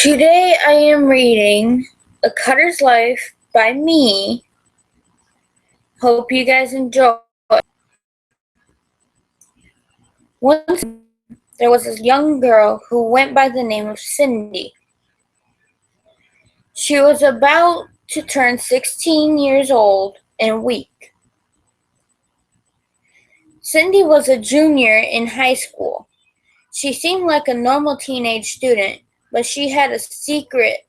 Today I am reading A Cutter's Life by me. Hope you guys enjoy. Once there was this young girl who went by the name of Cindy. She was about to turn 16 years old in a week. Cindy was a junior in high school. She seemed like a normal teenage student, but she had a secret.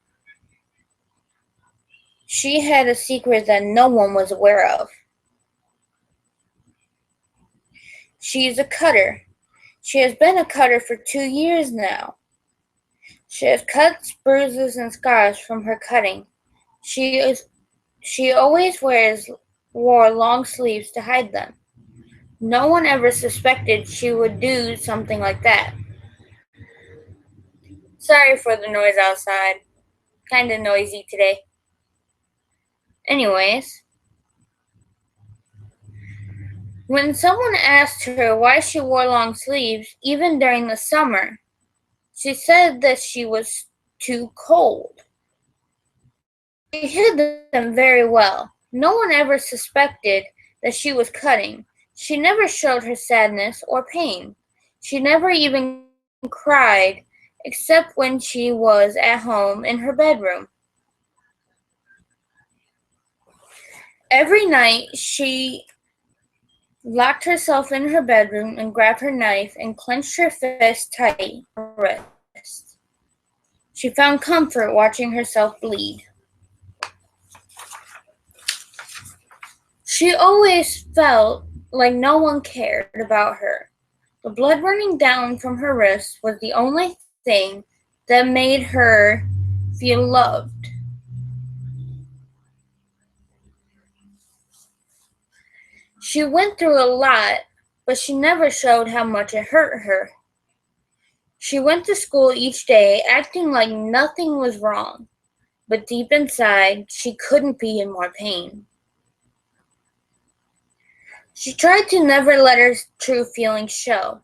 She had a secret that no one was aware of. She is a cutter. She has been a cutter for 2 years now. She has cuts, bruises, and scars from her cutting. She always wore long sleeves to hide them. No one ever suspected she would do something like that. Sorry for the noise outside. Kinda noisy today. Anyways, when someone asked her why she wore long sleeves, even during the summer, she said that she was too cold. She hid them very well. No one ever suspected that she was cutting. She never showed her sadness or pain. She never even cried, except when she was at home in her bedroom. Every night she locked herself in her bedroom and grabbed her knife and clenched her fist tight on her wrist. She found comfort watching herself bleed. She always felt like no one cared about her. The blood running down from her wrist was the only thing that made her feel loved. She went through a lot, but she never showed how much it hurt her. She went to school each day acting like nothing was wrong, but deep inside, she couldn't be in more pain. She tried to never let her true feelings show.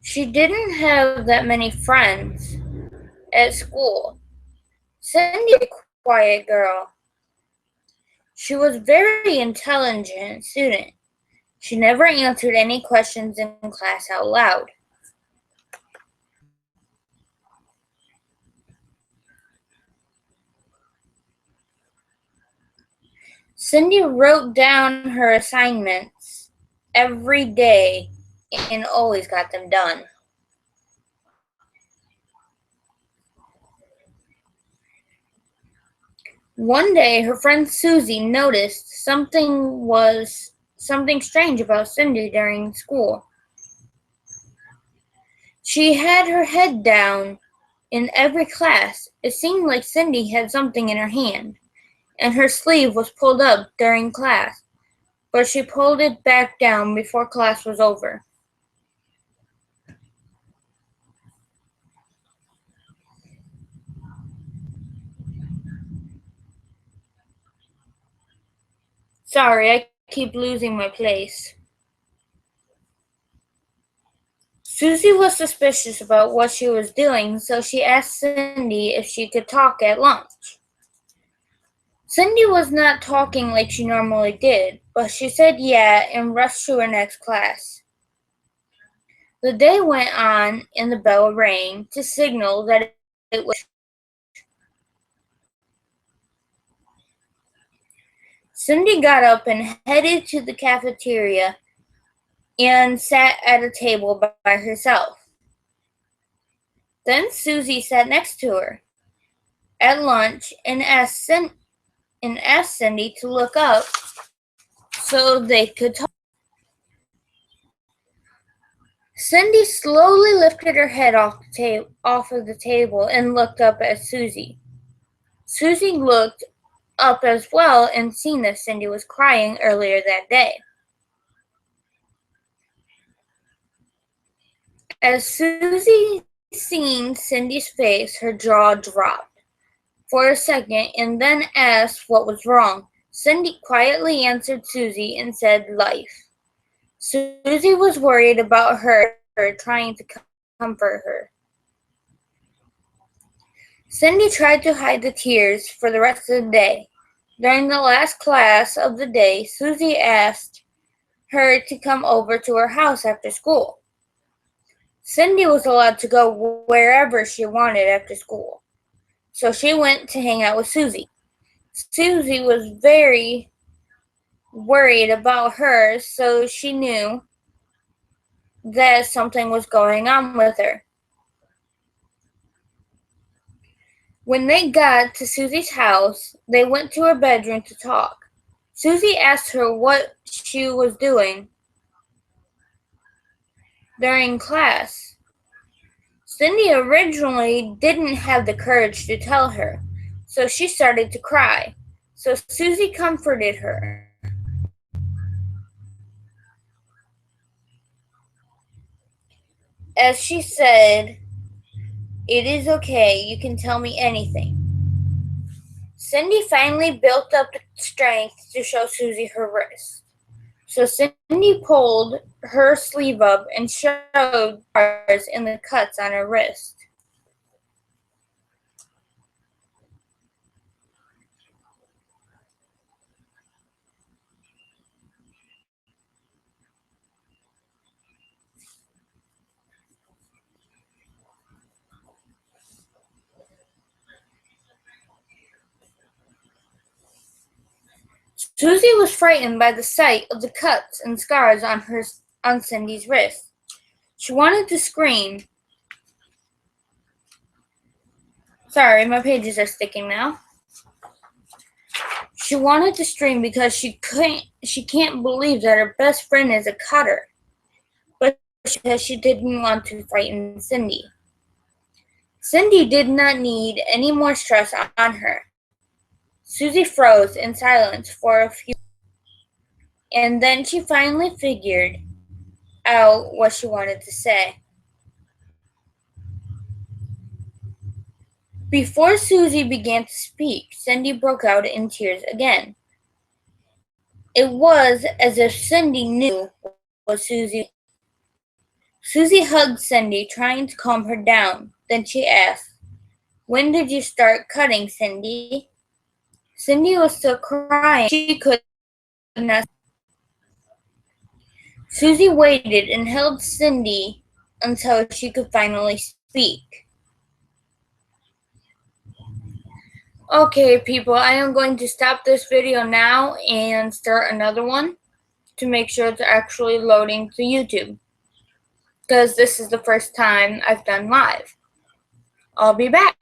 She didn't have that many friends at school. Cindy was a quiet girl. She was a very intelligent student. She never answered any questions in class out loud. Cindy wrote down her assignments every day and always got them done. One day, her friend Susie noticed something strange about Cindy during school. She had her head down in every class. It seemed like Cindy had something in her hand, and her sleeve was pulled up during class, but she pulled it back down before class was over. Sorry, I keep losing my place. Susie was suspicious about what she was doing, so she asked Cindy if she could talk at lunch. Cindy was not talking like she normally did, but she said yeah and rushed to her next class. The day went on and the bell rang to signal that it was. Cindy got up and headed to the cafeteria and sat at a table by herself. Then Susie sat next to her at lunch and asked Cindy to look up so they could talk. Cindy slowly lifted her head off of the table and looked up at Susie. Susie looked up as well and seen that Cindy was crying earlier that day. As Susie seen Cindy's face, her jaw dropped for a second and then asked what was wrong. Cindy quietly answered Susie and said life. Susie was worried about her, trying to comfort her. Cindy tried to hide the tears for the rest of the day. During the last class of the day, Susie asked her to come over to her house after school. Cindy was allowed to go wherever she wanted after school, so she went to hang out with Susie. Susie was very worried about her, so she knew that something was going on with her. When they got to Susie's house, they went to her bedroom to talk. Susie asked her what she was doing during class. Cindy originally didn't have the courage to tell her, so she started to cry. So Susie comforted her. As she said, "It is okay, you can tell me anything." Cindy finally built up the strength to show Susie her wrist. So Cindy pulled her sleeve up and showed scars in the cuts on her wrist. Susie was frightened by the sight of the cuts and scars on Cindy's wrist. She wanted to scream. Sorry, my pages are sticking now. She wanted to scream because she can't believe that her best friend is a cutter, but because she didn't want to frighten Cindy. Cindy did not need any more stress on her. Susie froze in silence for a few, and then she finally figured out what she wanted to say. Before Susie began to speak, Cindy broke out in tears again. It was as if Cindy knew what Susie. Susie hugged Cindy, trying to calm her down. Then she asked, "When did you start cutting, Cindy?" Cindy was still crying. She could not. Susie waited and held Cindy until she could finally speak. Okay, people, I am going to stop this video now and start another one to make sure it's actually loading to YouTube, because this is the first time I've done live. I'll be back.